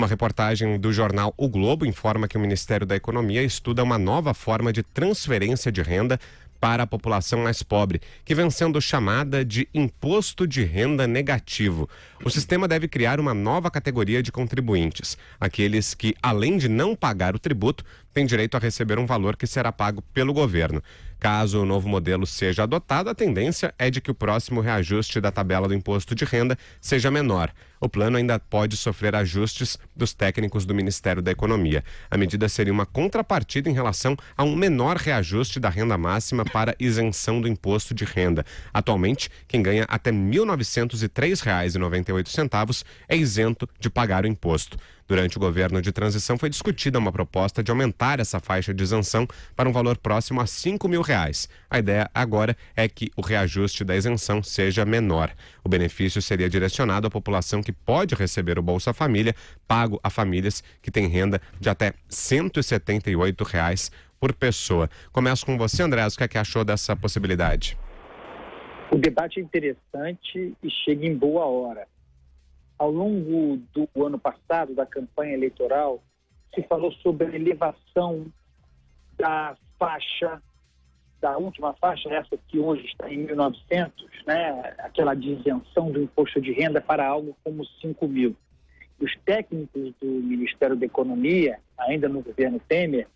Uma reportagem do jornal O Globo informa que o Ministério da Economia estuda uma nova forma de transferência de renda para a população mais pobre, que vem sendo chamada de imposto de renda negativo. O sistema deve criar uma nova categoria de contribuintes, aqueles que, além de não pagar o tributo, têm direito a receber um valor que será pago pelo governo. Caso o novo modelo seja adotado, a tendência é de que o próximo reajuste da tabela do imposto de renda seja menor. O plano ainda pode sofrer ajustes dos técnicos do Ministério da Economia. A medida seria uma contrapartida em relação a um menor reajuste da renda máxima para isenção do imposto de renda. Atualmente, quem ganha até R$ 1.903,98 é isento de pagar o imposto. Durante o governo de transição foi discutida uma proposta de aumentar essa faixa de isenção para um valor próximo a R$ 5.000. A ideia agora é que o reajuste da isenção seja menor. O benefício seria direcionado à população que pode receber o Bolsa Família, pago a famílias que têm renda de até R$ 178 por pessoa. Começo com você, André. O que é que achou dessa possibilidade? O debate é interessante e chega em boa hora. Ao longo do ano passado, da campanha eleitoral, se falou sobre a elevação da faixa, da última faixa, essa que hoje está em 1.900, né? Aquela de isenção do imposto de renda para algo como 5.000. Os técnicos do Ministério da Economia, ainda no governo Temer,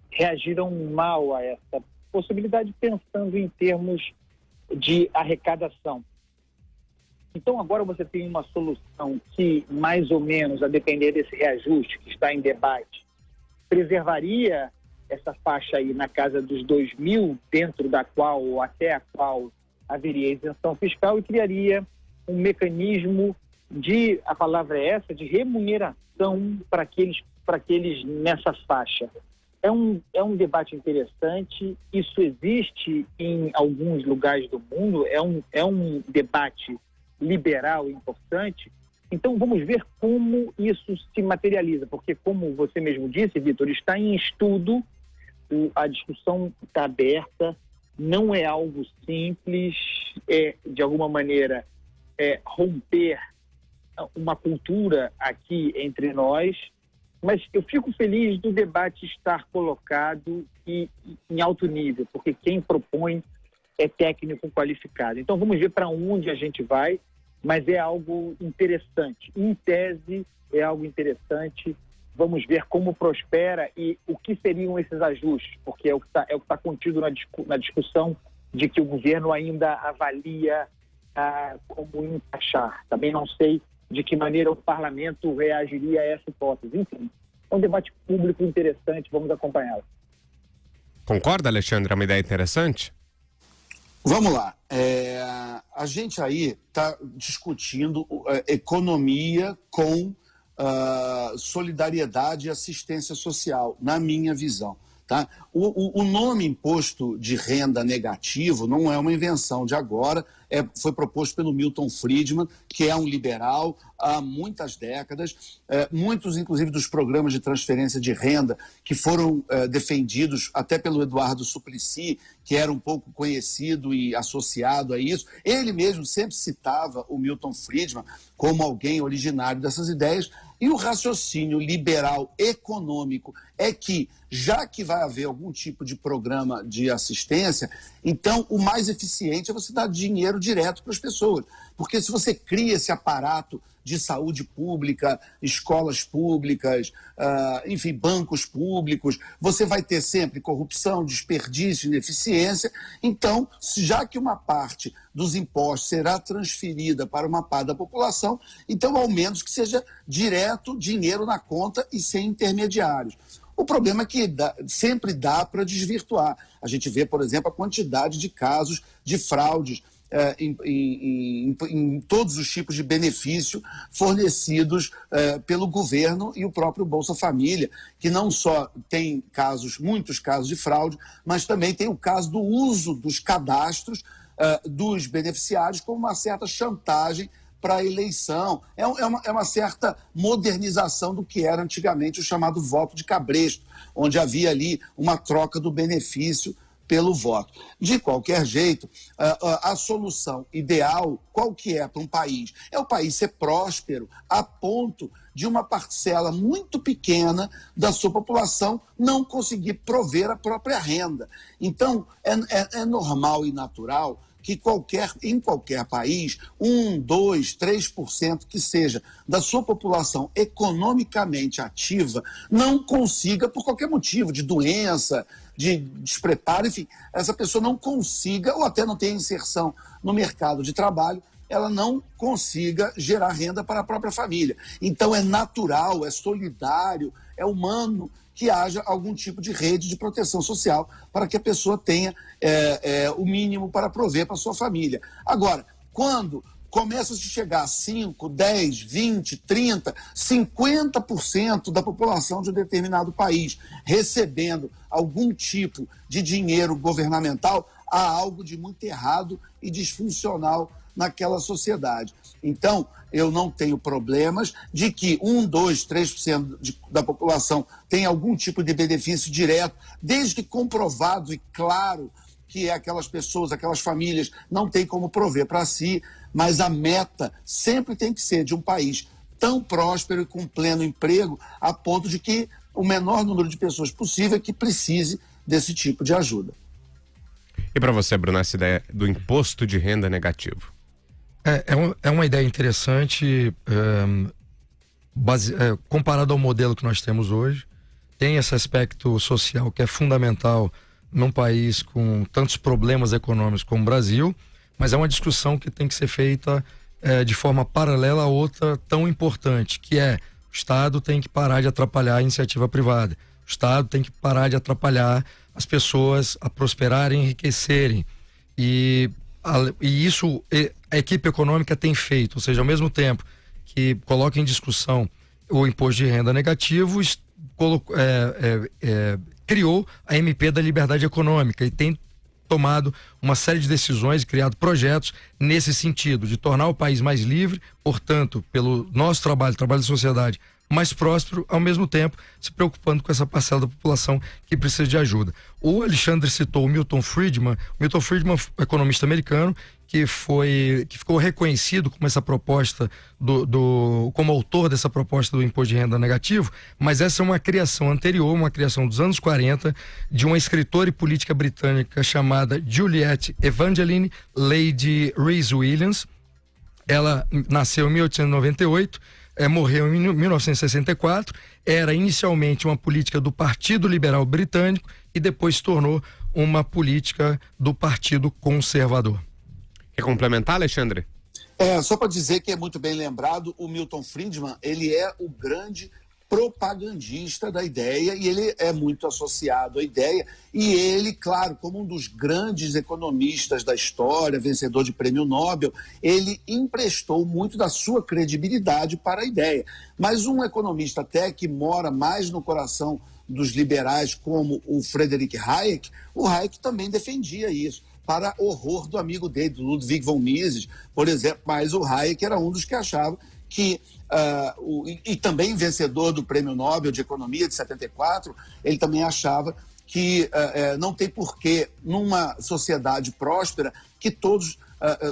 reagiram mal a essa possibilidade, pensando em termos de arrecadação. Então, agora você tem uma solução que, mais ou menos, a depender desse reajuste que está em debate, preservaria essa faixa aí na casa dos 2.000, dentro da qual ou até a qual haveria isenção fiscal, e criaria um mecanismo de, a palavra é essa, de remuneração para aqueles nessa faixa. É um debate interessante, isso existe em alguns lugares do mundo, é um debate liberal e importante. Então vamos ver como isso se materializa, porque, como você mesmo disse, Vitor, está em estudo, a discussão está aberta, não é algo simples, de alguma maneira romper uma cultura aqui entre nós, mas eu fico feliz do debate estar colocado e em alto nível, porque quem propõe é técnico qualificado. Então vamos ver para onde a gente vai, mas é algo interessante. Em tese, é algo interessante. Vamos ver como prospera e o que seriam esses ajustes, porque é o que está contido na discussão de que o governo ainda avalia como encaixar. Também não sei de que maneira o parlamento reagiria a essa hipótese. Enfim, é um debate público interessante, vamos acompanhá-lo. Concorda, Alexandre? É uma ideia interessante? Vamos lá. A gente aí está discutindo economia com solidariedade e assistência social, na minha visão. Tá? O nome imposto de renda negativo não é uma invenção de agora, foi proposto pelo Milton Friedman, que é um liberal há muitas décadas. Muitos, inclusive, dos programas de transferência de renda que foram defendidos até pelo Eduardo Suplicy, que era um pouco conhecido e associado a isso, ele mesmo sempre citava o Milton Friedman como alguém originário dessas ideias. E o raciocínio liberal econômico é que, já que vai haver algum tipo de programa de assistência, então o mais eficiente é você dar dinheiro direto para as pessoas. Porque se você cria esse aparato de saúde pública, escolas públicas, enfim, bancos públicos, você vai ter sempre corrupção, desperdício, ineficiência. Então, já que uma parte dos impostos será transferida para uma parte da população, então ao menos que seja direto dinheiro na conta e sem intermediários. O problema é que sempre dá para desvirtuar. A gente vê, por exemplo, a quantidade de casos de fraudes em todos os tipos de benefício fornecidos pelo governo e o próprio Bolsa Família, que não só tem muitos casos de fraude, mas também tem o caso do uso dos cadastros dos beneficiários como uma certa chantagem para a eleição. É uma certa modernização do que era antigamente o chamado voto de cabresto, onde havia ali uma troca do benefício pelo voto. De qualquer jeito, a solução ideal, qual que é para um país? É o país ser próspero a ponto de uma parcela muito pequena da sua população não conseguir prover a própria renda. Então, é normal e natural que em qualquer país, 1, 2, 3% que seja da sua população economicamente ativa não consiga, por qualquer motivo, de doença, de despreparo, enfim, essa pessoa não consiga, ou até não tenha inserção no mercado de trabalho, ela não consiga gerar renda para a própria família. Então é natural, é solidário, é humano que haja algum tipo de rede de proteção social para que a pessoa tenha o mínimo para prover para a sua família. Agora, quando começa a se chegar a 5, 10, 20, 30, 50% da população de um determinado país recebendo algum tipo de dinheiro governamental, há algo de muito errado e disfuncional naquela sociedade. Então, eu não tenho problemas de que 1, 2, 3% da população tenha algum tipo de benefício direto, desde que comprovado e claro que aquelas pessoas, aquelas famílias não têm como prover para si, mas a meta sempre tem que ser de um país tão próspero e com pleno emprego, a ponto de que o menor número de pessoas possível que precise desse tipo de ajuda. E para você, Bruno, essa ideia do imposto de renda negativo? É uma ideia interessante, comparado ao modelo que nós temos hoje. Tem esse aspecto social que é fundamental num país com tantos problemas econômicos como o Brasil, mas é uma discussão que tem que ser feita de forma paralela a outra tão importante, que é: o Estado tem que parar de atrapalhar a iniciativa privada, o Estado tem que parar de atrapalhar as pessoas a prosperarem e enriquecerem. E isso a equipe econômica tem feito, ou seja, ao mesmo tempo que coloca em discussão o imposto de renda negativo, criou a MP da Liberdade Econômica e tem tomado uma série de decisões e criado projetos nesse sentido, de tornar o país mais livre, portanto, pelo nosso trabalho da sociedade, mais próspero, ao mesmo tempo se preocupando com essa parcela da população que precisa de ajuda. O Alexandre citou o Milton Friedman. Milton Friedman, economista americano, que ficou reconhecido como essa proposta como autor dessa proposta do imposto de renda negativo, mas essa é uma criação anterior, uma criação dos anos 40, de uma escritora e política britânica chamada Juliette Evangeline Lady Rhys Williams. Ela nasceu em 1898, morreu em 1964, era inicialmente uma política do Partido Liberal Britânico e depois se tornou uma política do Partido Conservador. Quer complementar, Alexandre? Só para dizer que é muito bem lembrado, o Milton Friedman, ele é o grande propagandista da ideia e ele é muito associado à ideia, e ele, claro, como um dos grandes economistas da história, vencedor de prêmio Nobel, ele emprestou muito da sua credibilidade para a ideia. Mas um economista até que mora mais no coração dos liberais, como o Friedrich Hayek, o Hayek também defendia isso, para horror do amigo dele, do Ludwig von Mises, por exemplo, mas o Hayek era um dos que achava que, e também vencedor do Prêmio Nobel de Economia de 74, ele também achava que não tem porquê, numa sociedade próspera, que todos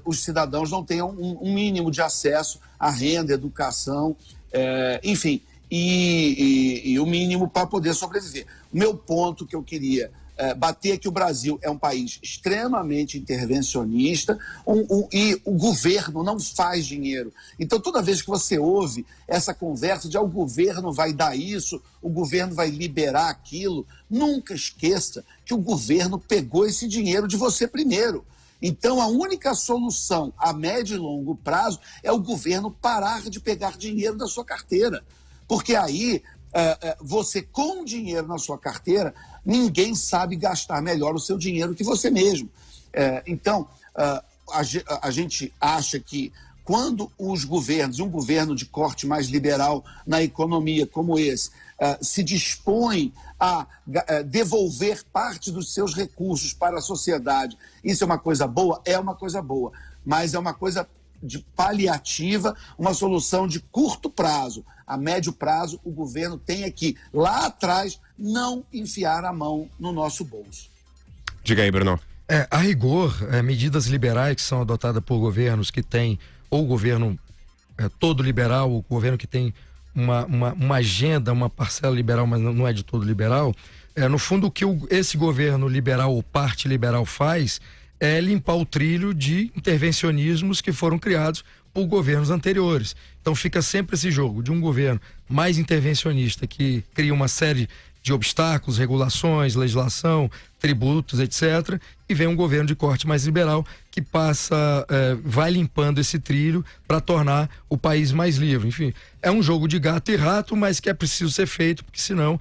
os cidadãos não tenham um mínimo de acesso à renda, educação, enfim, e o mínimo para poder sobreviver. O meu ponto que eu queria bater é que o Brasil é um país extremamente intervencionista e o governo não faz dinheiro. Então, toda vez que você ouve essa conversa de o governo vai dar isso, o governo vai liberar aquilo, nunca esqueça que o governo pegou esse dinheiro de você primeiro. Então, a única solução a médio e longo prazo é o governo parar de pegar dinheiro da sua carteira. Porque aí, você com dinheiro na sua carteira, ninguém sabe gastar melhor o seu dinheiro que você mesmo. Então, a gente acha que quando os governos, um governo de corte mais liberal na economia como esse, se dispõe a devolver parte dos seus recursos para a sociedade, isso é uma coisa boa? É uma coisa boa, mas é uma coisa de paliativa, uma solução de curto prazo. A médio prazo, o governo tem que, lá atrás, não enfiar a mão no nosso bolso. Diga aí, Bruno. A rigor, medidas liberais que são adotadas por governos que têm, ou o governo todo liberal, ou o governo que tem uma agenda, uma parcela liberal, mas não é de todo liberal. No fundo, o que esse governo liberal ou parte liberal faz é limpar o trilho de intervencionismos que foram criados por governos anteriores. Então fica sempre esse jogo de um governo mais intervencionista que cria uma série de obstáculos, regulações, legislação, tributos, etc. E vem um governo de corte mais liberal que vai limpando esse trilho para tornar o país mais livre. Enfim, é um jogo de gato e rato, mas que é preciso ser feito, porque senão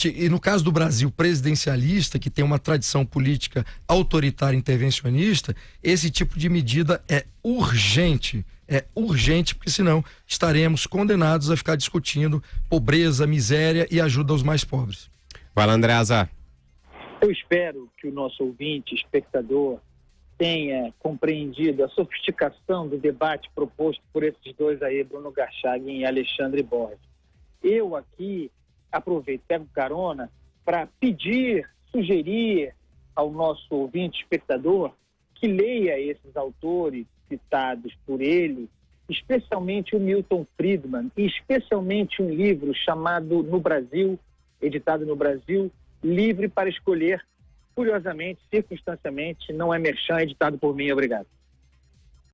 e no caso do Brasil presidencialista, que tem uma tradição política autoritária intervencionista, esse tipo de medida é urgente, porque senão estaremos condenados a ficar discutindo pobreza, miséria e ajuda aos mais pobres. Vai lá, Andreasa. Eu espero que o nosso ouvinte, espectador, tenha compreendido a sofisticação do debate proposto por esses dois aí, Bruno Garchagen e Alexandre Borges. Eu aqui aproveito, pego carona para sugerir ao nosso ouvinte, espectador, que leia esses autores citados por ele, especialmente o Milton Friedman, e especialmente um livro chamado No Brasil, editado no Brasil, Livre para Escolher. Curiosamente, circunstancialmente, não é merchan, editado por mim. Obrigado.